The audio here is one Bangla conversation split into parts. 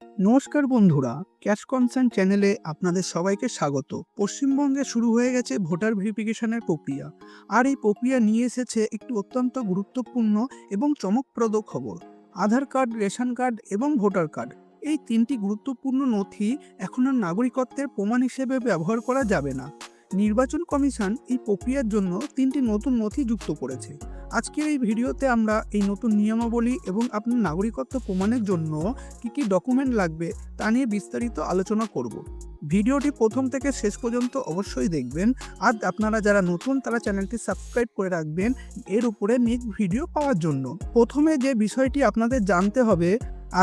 নমস্কার বন্ধুরা, ক্যাশ কনসার্ন চ্যানেলে আপনাদের সবাইকে স্বাগত। পশ্চিমবঙ্গে শুরু হয়ে গেছে ভোটার ভেরিফিকেশনের প্রক্রিয়া। আর এই প্রক্রিয়া নিয়ে এসেছে একটি অত্যন্ত গুরুত্বপূর্ণ এবং চমকপ্রদ খবর। আধার কার্ড, রেশন কার্ড এবং ভোটার কার্ড, এই তিনটি গুরুত্বপূর্ণ নথি এখন আর নাগরিকত্বের প্রমাণ হিসেবে ব্যবহার করা যাবে না। নির্বাচন কমিশন এই প্রক্রিয়ার জন্য তিনটি নতুন নথি যুক্ত করেছে। আজকের এই ভিডিওতে আমরা এই নতুন নিয়মাবলী এবং আপনার নাগরিকত্ব প্রমাণের জন্য কি ডকুমেন্ট লাগবে তা নিয়ে বিস্তারিত আলোচনা করব। ভিডিওটি প্রথম থেকে শেষ পর্যন্ত অবশ্যই দেখবেন। আর আপনারা যারা নতুন তারা চ্যানেলটি সাবস্ক্রাইব করে রাখবেন এর উপরে নেক্সট ভিডিও পাওয়ার জন্য। প্রথমে যে বিষয়টি আপনাদের জানতে হবে,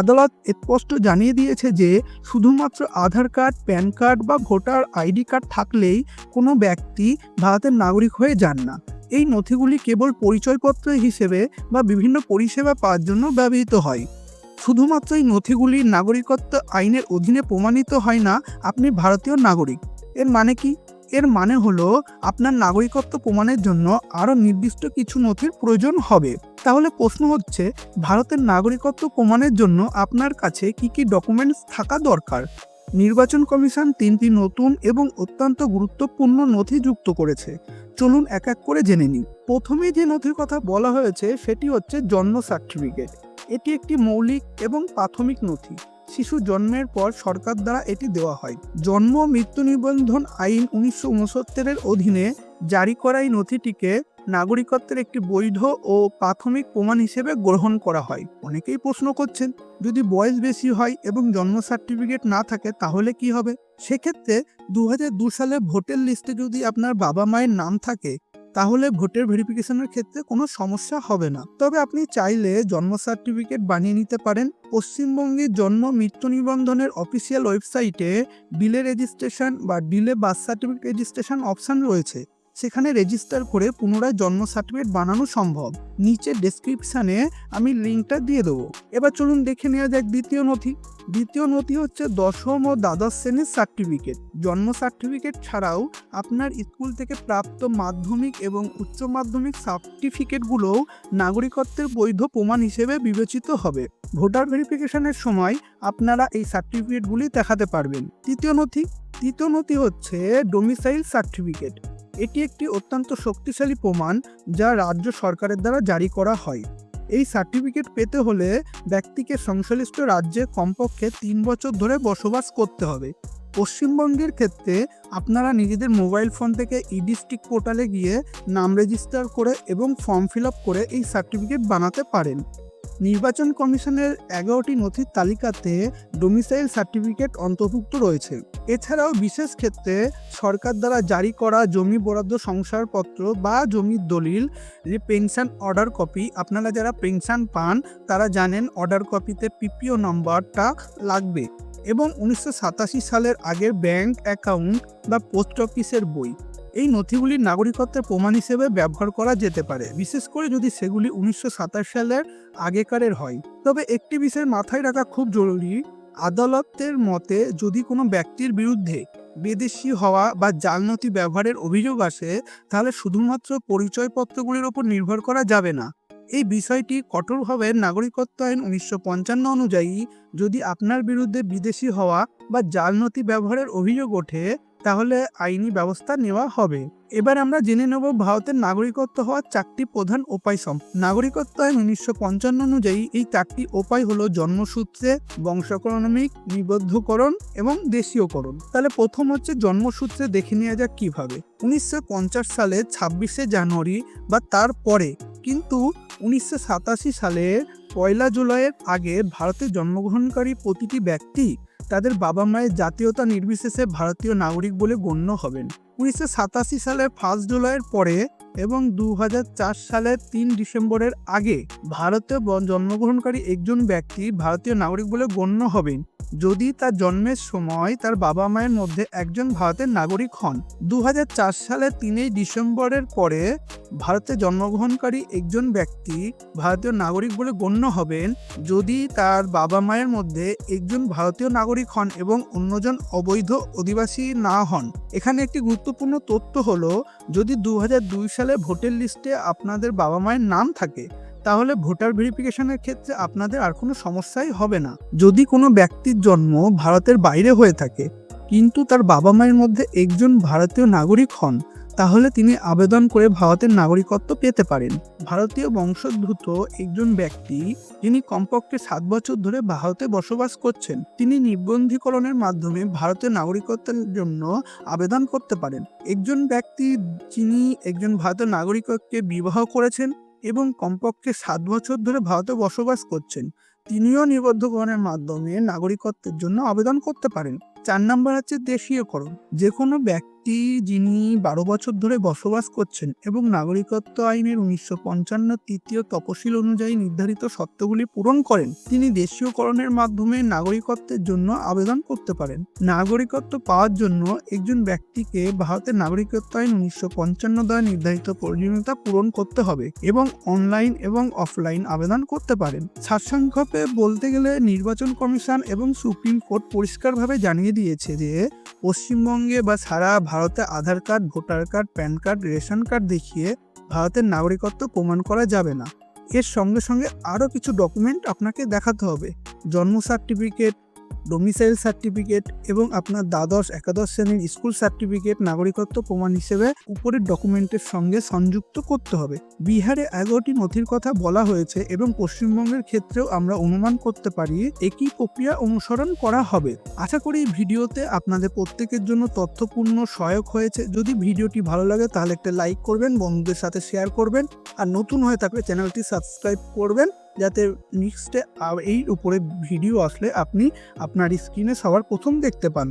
আদালত স্পষ্ট জানিয়ে দিয়েছে যে শুধুমাত্র আধার কার্ড, প্যান কার্ড বা ভোটার আইডি কার্ড থাকলেই কোনো ব্যক্তি ভারতের নাগরিক হয়ে যান না। এই নথিগুলি কেবল পরিচয়পত্র হিসেবে বা বিভিন্ন পরিষেবা পাওয়ার জন্য ব্যবহৃত হয়। শুধুমাত্র এই নথিগুলি নাগরিকত্ব আইনের অধীনে প্রমাণিত হয় না আপনি ভারতীয় নাগরিক। এর মানে কি? এর মানে হলো আপনার নাগরিকত্ব প্রমাণের জন্য আরও নির্দিষ্ট কিছু নথির প্রয়োজন হবে। তাহলে প্রশ্ন হচ্ছে, ভারতের নাগরিকত্ব প্রমাণের জন্য আপনার কাছে কি ডকুমেন্টস থাকা দরকার? নির্বাচন কমিশন তিনটি নতুন এবং অত্যন্ত গুরুত্বপূর্ণ নথি যুক্ত করেছে। চলুন এক এক করে জেনে নিই। প্রথমে যে নথির কথা বলা হয়েছে সেটি হচ্ছে জন্ম সার্টিফিকেট। এটি একটি মৌলিক এবং প্রাথমিক নথি। শিশু জন্মের পর সরকার দ্বারা এটি দেওয়া হয়। জন্ম মৃত্যু নিবন্ধন আইন 1969-এর অধীনে জারি করা এই নথিটিকে নাগরিকত্বের একটি বৈধ ও প্রাথমিক প্রমাণ হিসেবে গ্রহণ করা হয়। অনেকেই প্রশ্ন করছেন, যদি বয়স বেশি হয় এবং জন্ম সার্টিফিকেট না থাকে তাহলে কি হবে? সেক্ষেত্রে 2002 সালে ভোটার লিস্টে যদি আপনার বাবা মায়ের নাম থাকে তাহলে ভোটার ভেরিফিকেশনের ক্ষেত্রে কোনো সমস্যা হবে না। তবে আপনি চাইলে জন্ম সার্টিফিকেট বানিয়ে নিতে পারেন। পশ্চিমবঙ্গের জন্ম মৃত্যু নিবন্ধনের অফিসিয়াল ওয়েবসাইটে ডিলে রেজিস্ট্রেশন বা delay birth certificate registration option রয়েছে। সেখানে রেজিস্টার করে পুনরায় জন্ম সার্টিফিকেট বানানো সম্ভব। নিচে ডেসক্রিপশানে আমি লিঙ্কটা দিয়ে দেবো। এবার চলুন দেখে নেওয়া যাক দ্বিতীয় নথি। দ্বিতীয় নথি হচ্ছে দশম ও দ্বাদশ শ্রেণীর সার্টিফিকেট। জন্ম সার্টিফিকেট ছাড়াও আপনার স্কুল থেকে প্রাপ্ত মাধ্যমিক এবং উচ্চ মাধ্যমিক সার্টিফিকেটগুলোও নাগরিকত্বের বৈধ প্রমাণ হিসেবে বিবেচিত হবে। ভোটার ভেরিফিকেশনের সময় আপনারা এই সার্টিফিকেটগুলি দেখাতে পারবেন। তৃতীয় নথি হচ্ছে ডোমিসাইল সার্টিফিকেট। এটি একটি অত্যন্ত শক্তিশালী প্রমাণ যা রাজ্য সরকারের দ্বারা জারি করা হয়। এই সার্টিফিকেট পেতে হলে ব্যক্তিকে সংশ্লিষ্ট রাজ্যে কমপক্ষে 3 বছর ধরে বসবাস করতে হবে। পশ্চিমবঙ্গের ক্ষেত্রে আপনারা নিজেদের মোবাইল ফোন থেকে ই-ডিস্ট্রিক্ট পোর্টালে গিয়ে নাম রেজিস্টার করে এবং ফর্ম ফিল আপ করে এই সার্টিফিকেট বানাতে পারেন। নির্বাচন কমিশনের 11টি নথির তালিকাতে ডোমিসাইল সার্টিফিকেট অন্তর্ভুক্ত রয়েছে। এছাড়াও বিশেষ ক্ষেত্রে সরকার দ্বারা জারি করা জমি বরাদ্দ শংসাপত্র বা জমির দলিল, যে পেনশন অর্ডার কপি, আপনারা যারা পেনশন পান তারা জানেন অর্ডার কপিতে পিপিও নাম্বারটা লাগবে, এবং 1987 সালের আগের ব্যাংক অ্যাকাউন্ট বা পোস্ট অফিসের বই। এই নথিগুলি নাগরিকত্বের প্রমাণ হিসেবে ব্যবহার করা যেতে পারে, বিশেষ করে যদি সেগুলি 1927 সালের আগেকারের হয়। তবে একটি বিষয় মাথায় রাখা খুব জরুরি, আদালতের মতে যদি কোনো ব্যক্তির বিরুদ্ধে বিদেশি হওয়া বা জাল নথি ব্যবহারের অভিযোগ আসে তাহলে শুধুমাত্র পরিচয়পত্রগুলির ওপর নির্ভর করা যাবে না। এই বিষয়টি কঠোরভাবে নাগরিকত্ব আইন 1955 অনুযায়ী যদি আপনার বিরুদ্ধে বিদেশি হওয়া বা জাল নথি ব্যবহারের অভিযোগ ওঠে তাহলে আইনি ব্যবস্থা নেওয়া হবে। এবার আমরা জেনে নেব ভারতের নাগরিকত্ব হওয়ার 4টি প্রধান উপায় নাগরিকত্ব আইন 1955 অনুযায়ী এই 4টি উপায় হলো জন্মসূত্রে, বংশক্রমিক, নিবদ্ধকরণ এবং দেশীয়করণ। তাহলে প্রথম হচ্ছে জন্মসূত্রে, দেখে নেওয়া যাক কিভাবে। 1950 সালের 26শে জানুয়ারি বা তার পরে, কিন্তু 1987 সালের 1 জুলাইয়ের আগে ভারতে জন্মগ্রহণকারী প্রতিটি ব্যক্তি তাদের বাবা মায়ের জাতীয়তা নির্বিশেষে ভারতীয় নাগরিক বলে গণ্য হবেন। 1987 সালের 1 জুলাইয়ের পরে এবং 2004 সালের 3 ডিসেম্বরের আগে ভারতে জন্মগ্রহণকারী একজন ব্যক্তি ভারতীয় নাগরিক বলে গণ্য হবেন যদি তার জন্মের সময় তার বাবা মায়ের মধ্যে একজন ভারতের নাগরিক হন। 2004 সালের 3 ডিসেম্বরের পরে ভারতে জন্মগ্রহণকারী একজন ব্যক্তি ভারতীয় নাগরিক বলে গণ্য হবেন যদি তার বাবা মায়ের মধ্যে একজন ভারতীয় নাগরিক হন এবং অন্যজন অবৈধ অধিবাসী না হন। এখানে একটি গুরুত্বপূর্ণ তথ্য হলো, যদি 2002 সালে ভোটার লিস্টে আপনাদের বাবা মায়ের নাম থাকে তাহলে ভোটার ভেরিফিকেশনের ক্ষেত্রে আপনাদের আর কোনো সমস্যাই হবে না। যদি কোনো ব্যক্তির জন্ম ভারতের বাইরে হয়ে থাকে কিন্তু তার বাবা মায়ের মধ্যে একজন ভারতীয় নাগরিক হন, তাহলে তিনি আবেদন করে ভারতের নাগরিকত্ব পেতে পারেন। ভারতীয় বংশোদ্ভূত একজন ব্যক্তি যিনি কমপক্ষে 7 বছর ধরে ভারতে বসবাস করছেন, তিনি নিবন্ধীকরণের মাধ্যমে ভারতীয় নাগরিকত্বের জন্য আবেদন করতে পারেন। একজন ব্যক্তি যিনি একজন ভারতীয় নাগরিককে বিবাহ করেছেন এবং কমপক্ষে 7 বছর ধরে ভারতে বসবাস করছেন, তিনিও নিবন্ধকরণের মাধ্যমে নাগরিকত্বের জন্য আবেদন করতে পারেন। 4 নম্বর হচ্ছে দেশীয়করণ। যে কোনো ব্যক্তি যিনি 12 বছর ধরে বসবাস করছেন এবং নাগরিকত্ব আইনের 1955 তৃতীয় তফসিল অনুযায়ী নির্ধারিত শর্তগুলি পূরণ করেন, তিনি দেশীয়করণের মাধ্যমে নাগরিকত্বের জন্য আবেদন করতে পারেন। নাগরিকত্ব পাওয়ার জন্য একজন ব্যক্তিকে ভারতের নাগরিকত্ব আইন 1955 দ্বারা নির্ধারিত প্রয়োজনীয়তা পূরণ করতে হবে এবং অনলাইন এবং অফলাইন আবেদন করতে পারেন। সারসংক্ষেপে বলতে গেলে নির্বাচন কমিশন এবং সুপ্রিম কোর্ট পরিষ্কারভাবে জানিয়ে দিয়েছে যে পশ্চিমবঙ্গে বা সারা ভারতে Aadhaar card, voter card, PAN card, ration card দেখিয়ে ভারতের নাগরিকত্ব প্রমাণ করা যাবে না। এর সঙ্গে সঙ্গে আরও কিছু ডকুমেন্ট আপনাকে দেখাতে হবে। জন্ম সার্টিফিকেট, ডোমিসাইল সার্টিফিকেট এবং আপনার দ্বাদশ একাদশ শ্রেণীর স্কুল সার্টিফিকেট নাগরিকত্ব প্রমাণ হিসেবে উপরের ডকুমেন্টের সঙ্গে সংযুক্ত করতে হবে। বিহারে 11টি নথির কথা বলা হয়েছে এবং পশ্চিমবঙ্গের ক্ষেত্রেও আমরা অনুমান করতে পারি একই প্রক্রিয়া অনুসরণ করা হবে। আশা করি এই ভিডিওতে আপনাদের প্রত্যেকের জন্য তথ্যপূর্ণ সহায়ক হয়েছে। যদি ভিডিওটি ভালো লাগে তাহলে একটা লাইক করবেন, বন্ধুদের সাথে শেয়ার করবেন, আর নতুন হয়ে থাকলে চ্যানেলটি সাবস্ক্রাইব করবেন যাতে নেক্সটে এই উপরে ভিডিও আসলে আপনি আপনার স্ক্রিনে সবার প্রথম দেখতে পান।